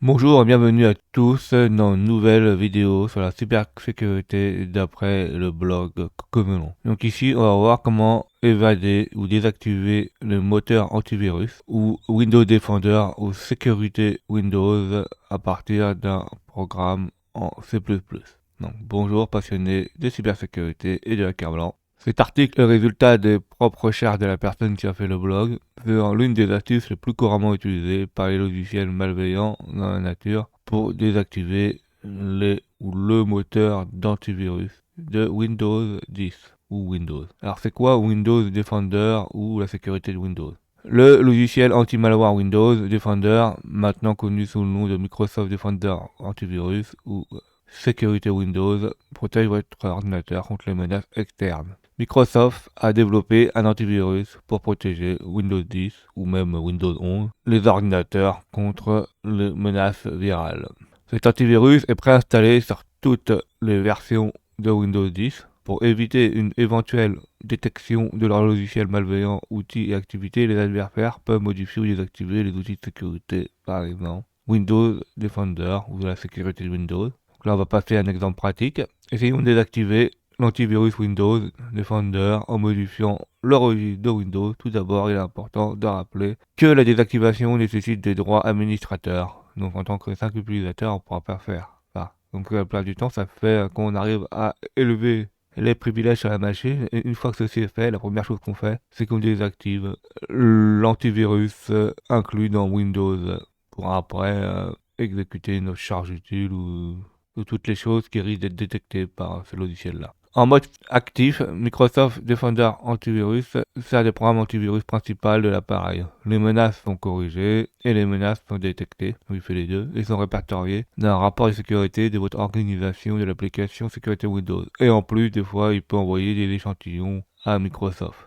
Bonjour et bienvenue à tous dans une nouvelle vidéo sur la cybersécurité d'après le blog Comelon. Donc ici, on va voir comment évader ou désactiver le moteur antivirus ou Windows Defender ou sécurité Windows à partir d'un programme en C++. Donc bonjour passionnés de cybersécurité et de hacker blanc. Cet article est le résultat des propres recherches de la personne qui a fait le blog sur l'une des astuces les plus couramment utilisées par les logiciels malveillants dans la nature pour désactiver les ou le moteur d'antivirus de Windows 10 ou Windows. Alors c'est quoi Windows Defender ou la sécurité de Windows? Le logiciel anti-malware Windows Defender, maintenant connu sous le nom de Microsoft Defender Antivirus ou sécurité Windows, protège votre ordinateur contre les menaces externes. Microsoft a développé un antivirus pour protéger Windows 10 ou même Windows 11, les ordinateurs contre les menaces virales. Cet antivirus est préinstallé sur toutes les versions de Windows 10 pour éviter une éventuelle détection de leur logiciel malveillant, outils et activités. Les adversaires peuvent modifier ou désactiver les outils de sécurité, par exemple Windows Defender ou la sécurité de Windows. Donc là, on va passer à un exemple pratique. Essayons de désactiver l'antivirus Windows Defender en modifiant le registre de Windows. Tout d'abord, il est important de rappeler que la désactivation nécessite des droits administrateurs. Donc en tant que simple utilisateur, on ne pourra pas faire ça. Donc la plupart du temps, ça fait qu'on arrive à élever les privilèges sur la machine. Et une fois que ceci est fait, la première chose qu'on fait, c'est qu'on désactive l'antivirus inclus dans Windows pour après exécuter nos charges utiles ou toutes les choses qui risquent d'être détectées par ce logiciel-là. En mode actif, Microsoft Defender Antivirus sert des programmes antivirus principaux de l'appareil. Les menaces sont corrigées et les menaces sont détectées, il fait les deux, et sont répertoriées dans un rapport de sécurité de votre organisation de l'application sécurité Windows. Et en plus, des fois, il peut envoyer des échantillons à Microsoft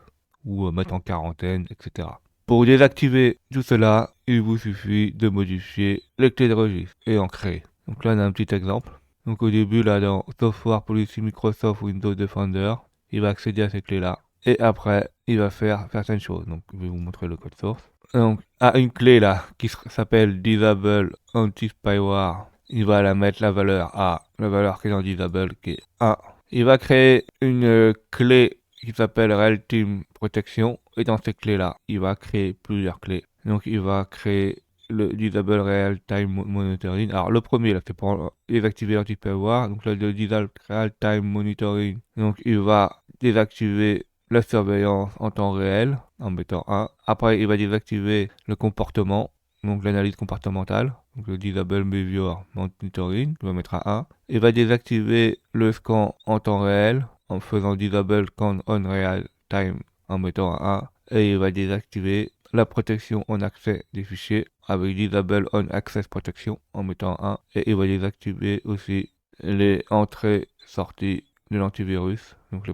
ou mettre en quarantaine, etc. Pour désactiver tout cela, il vous suffit de modifier les clés de registre et en créer. Donc là, on a un petit exemple. Donc au début, là, dans Software Policy Microsoft Windows Defender, il va accéder à ces clés-là. Et après, il va faire certaines choses. Donc je vais vous montrer le code source. Donc à une clé là, qui s'appelle Disable Anti-Spyware, il va la mettre la valeur à la valeur qui est dans Disable, qui est 1. Il va créer une clé qui s'appelle Real Team Protection. Et dans ces clés-là, il va créer plusieurs clés. Donc il va créer le Disable Real Time Monitoring. Alors le premier là, c'est pour désactiver l'anti-spyware. Donc là, le Disable Real Time Monitoring. Donc il va désactiver la surveillance en temps réel en mettant 1. Après, il va désactiver le comportement, donc l'analyse comportementale. Donc le Disable Behavior Monitoring, il va mettre à 1. Il va désactiver le scan en temps réel en faisant Disable Scan on Real Time en mettant à 1. Et il va désactiver la protection en accès des fichiers avec Disable on Access Protection en mettant 1. Et il va désactiver aussi les entrées-sorties de l'antivirus, donc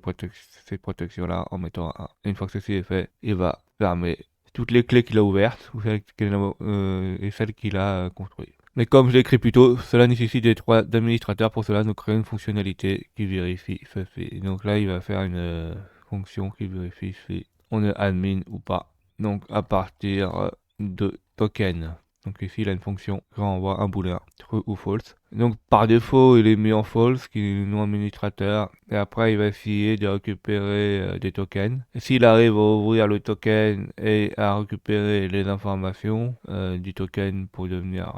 ces protections-là en mettant 1. Et une fois que ceci est fait, il va fermer toutes les clés qu'il a ouvertes et celles qu'il a construites. Mais comme je l'ai écrit plus tôt, cela nécessite des droits d'administrateur. Pour cela, nous créons une fonctionnalité qui vérifie ceci. Donc là, il va faire une fonction qui vérifie si on est admin ou pas. Donc à partir de token. Donc ici, il a une fonction qui renvoie un booléen, true ou false. Donc par défaut, il est mis en false, qui est non administrateur. Et après, il va essayer de récupérer des tokens. Et s'il arrive à ouvrir le token et à récupérer les informations du token pour devenir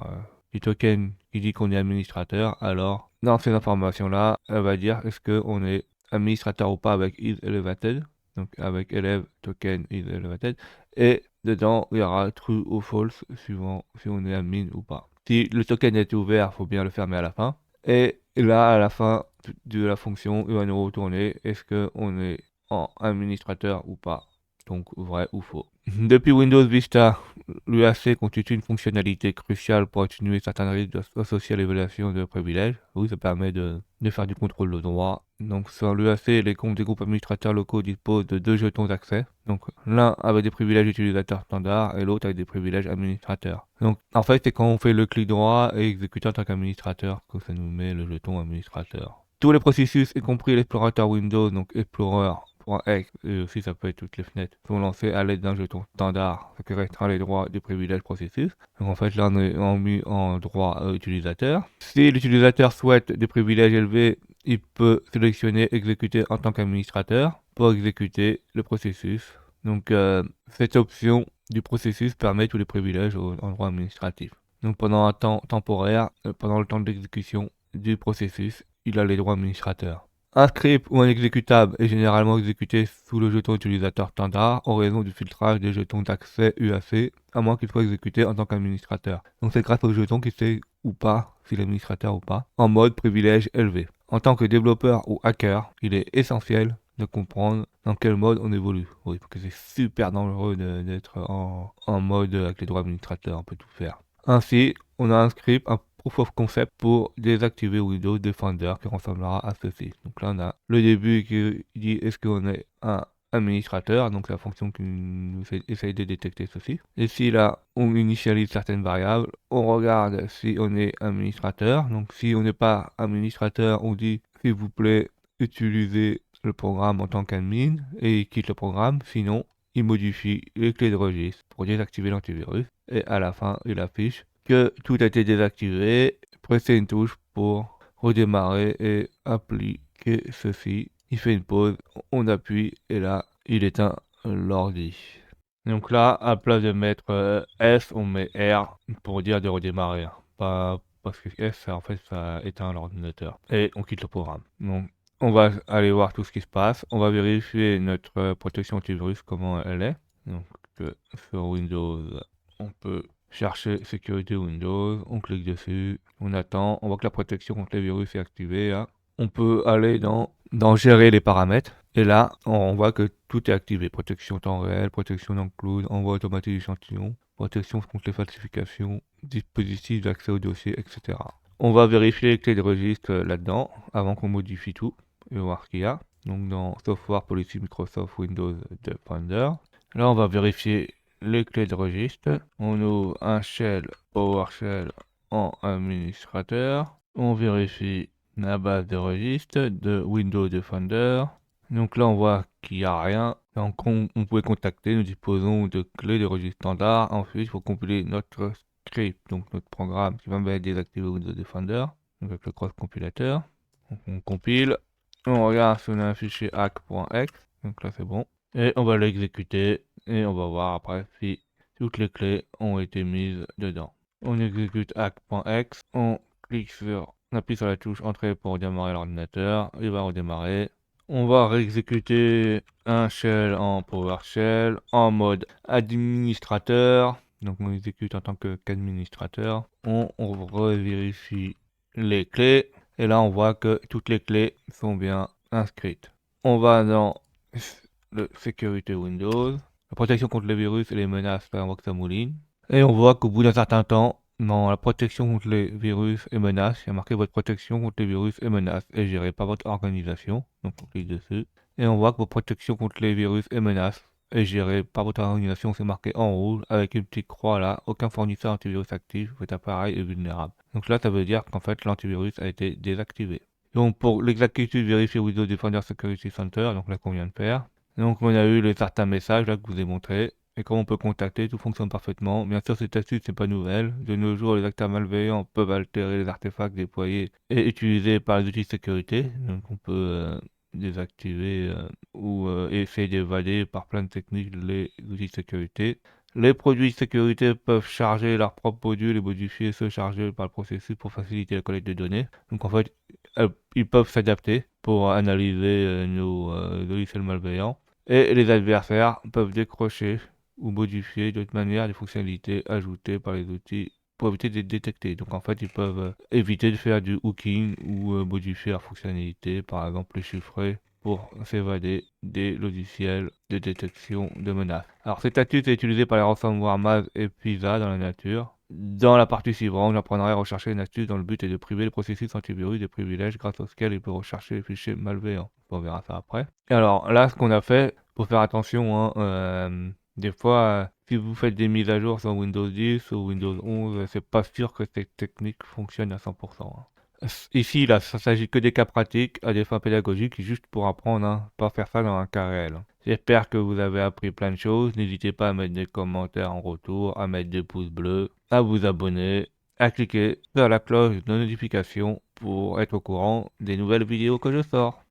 du token qui dit qu'on est administrateur, alors dans ces informations-là, elle va dire est-ce qu'on est administrateur ou pas avec is elevated. Donc avec élève token is elevated. Et dedans, il y aura true ou false suivant si on est admin ou pas. Si le token est ouvert, il faut bien le fermer à la fin. Et là, à la fin de la fonction, il va nous retourner est-ce qu'on est en administrateur ou pas. Donc vrai ou faux. Depuis Windows Vista, l'UAC constitue une fonctionnalité cruciale pour atténuer certains risques associés à l'évaluation de privilèges. Oui, ça permet de faire du contrôle de droit. Donc sur l'UAC, les comptes des groupes administrateurs locaux disposent de 2 jetons d'accès. Donc l'un avec des privilèges utilisateurs standards et l'autre avec des privilèges administrateurs. Donc en fait, c'est quand on fait le clic droit et exécuter en tant qu'administrateur que ça nous met le jeton administrateur. Tous les processus, y compris l'explorateur Windows, donc Explorer, hack.exe, et aussi ça peut être toutes les fenêtres, sont lancées à l'aide d'un jeton standard, ce qui restreint les droits du privilège processus. Donc en fait là on est mis en droit utilisateur. Si l'utilisateur souhaite des privilèges élevés, il peut sélectionner exécuter en tant qu'administrateur pour exécuter le processus. Donc cette option du processus permet tous les privilèges en droit administratif. Donc pendant un temps temporaire, pendant le temps d'exécution du processus, il a les droits administrateurs. Un script ou un exécutable est généralement exécuté sous le jeton utilisateur standard en raison du filtrage des jetons d'accès UAC, à moins qu'il soit exécuté en tant qu'administrateur. Donc c'est grâce au jeton qu'il sait ou pas s'il est administrateur ou pas, en mode privilège élevé. En tant que développeur ou hacker, il est essentiel de comprendre dans quel mode on évolue. Oui, parce que c'est super dangereux d'être en mode avec les droits administrateurs, on peut tout faire. Ainsi, on a un script, un proof of concept pour désactiver Windows Defender qui ressemblera à ceci. Donc là, on a le début qui dit est-ce qu'on est un administrateur, donc la fonction qui nous essaye de détecter ceci. Et si là, on initialise certaines variables, on regarde si on est administrateur. Donc si on n'est pas administrateur, on dit s'il vous plaît, utilisez le programme en tant qu'admin et il quitte le programme. Sinon, il modifie les clés de registre pour désactiver l'antivirus. Et à la fin, il affiche que tout a été désactivé. Pressez une touche pour redémarrer et appliquer ceci. Il fait une pause, on appuie et là, il éteint l'ordi. Donc là, à place de mettre S, on met R pour dire de redémarrer. Pas parce que S, en fait, ça éteint l'ordinateur. Et on quitte le programme. Donc, on va aller voir tout ce qui se passe. On va vérifier notre protection antivirus, comment elle est. Donc, sur Windows, on peut chercher sécurité Windows, on clique dessus, on attend, on voit que la protection contre les virus est activée. Là. On peut aller dans gérer les paramètres, et là, on voit que tout est activé. Protection temps réel, protection dans le cloud, envoi automatique d'échantillons, protection contre les falsifications, dispositif d'accès au dossier, etc. On va vérifier les clés de registre là-dedans, avant qu'on modifie tout, et voir ce qu'il y a. Donc dans Software Policy Microsoft Windows Defender, là on va vérifier les clés de registre. On ouvre un shell PowerShell en administrateur. On vérifie la base de registre de Windows Defender. Donc là on voit qu'il n'y a rien. Donc on peut contacter, nous disposons de clés de registre standard. Ensuite il faut compiler notre script, donc notre programme qui va désactiver Windows Defender, donc avec le cross compilateur. Donc on compile. On regarde si on a un fichier hack.exe. Donc là c'est bon. Et on va l'exécuter. Et on va voir après si toutes les clés ont été mises dedans. On exécute hack.exe, on appuie sur la touche entrée pour démarrer l'ordinateur, il va redémarrer. On va réexécuter un shell en PowerShell en mode administrateur. Donc on exécute en tant qu'administrateur. On revérifie les clés. Et là on voit que toutes les clés sont bien inscrites. On va dans le sécurité Windows. La protection contre les virus et les menaces, là, on voit que ça mouline. Et on voit qu'au bout d'un certain temps, dans la protection contre les virus et menaces, il y a marqué votre protection contre les virus et menaces est gérée par votre organisation. Donc on clique dessus. Et on voit que votre protection contre les virus et menaces est gérée par votre organisation. C'est marqué en rouge avec une petite croix là. Aucun fournisseur antivirus actif. Votre appareil est vulnérable. Donc là, ça veut dire qu'en fait, l'antivirus a été désactivé. Donc pour l'exactitude, vérifier Windows Defender Security Center, donc là qu'on vient de faire. Donc on a eu les certains messages là que je vous ai montré. Et comment on peut contacter, tout fonctionne parfaitement. Bien sûr, cette astuce n'est pas nouvelle. De nos jours, les acteurs malveillants peuvent altérer les artefacts déployés et utilisés par les outils de sécurité. Donc on peut désactiver ou essayer d'évader par plein de techniques les outils de sécurité. Les produits de sécurité peuvent charger leurs propres modules et modifier ceux chargés par le processus pour faciliter la collecte de données. Donc en fait, ils peuvent s'adapter pour analyser nos logiciels malveillants. Et les adversaires peuvent décrocher ou modifier d'autres manières les fonctionnalités ajoutées par les outils pour éviter de les détecter. Donc en fait, ils peuvent éviter de faire du hooking ou modifier leurs fonctionnalités, par exemple les chiffrer pour s'évader des logiciels de détection de menaces. Alors cette astuce est utilisée par les ransomware Maz et Pisa dans la nature. Dans la partie suivante, j'apprendrai à rechercher une astuce dont le but est de priver le processus antivirus des privilèges grâce auxquels il peut rechercher les fichiers malveillants. On verra ça après. Et alors là, ce qu'on a fait, faut faire attention, des fois, si vous faites des mises à jour sur Windows 10 ou Windows 11, c'est pas sûr que cette technique fonctionne à 100%. Ici, là, ça s'agit que des cas pratiques à des fins pédagogiques, juste pour apprendre, hein, pas faire ça dans un cas réel. J'espère que vous avez appris plein de choses. N'hésitez pas à mettre des commentaires en retour, à mettre des pouces bleus, à vous abonner, à cliquer sur la cloche de notification pour être au courant des nouvelles vidéos que je sors.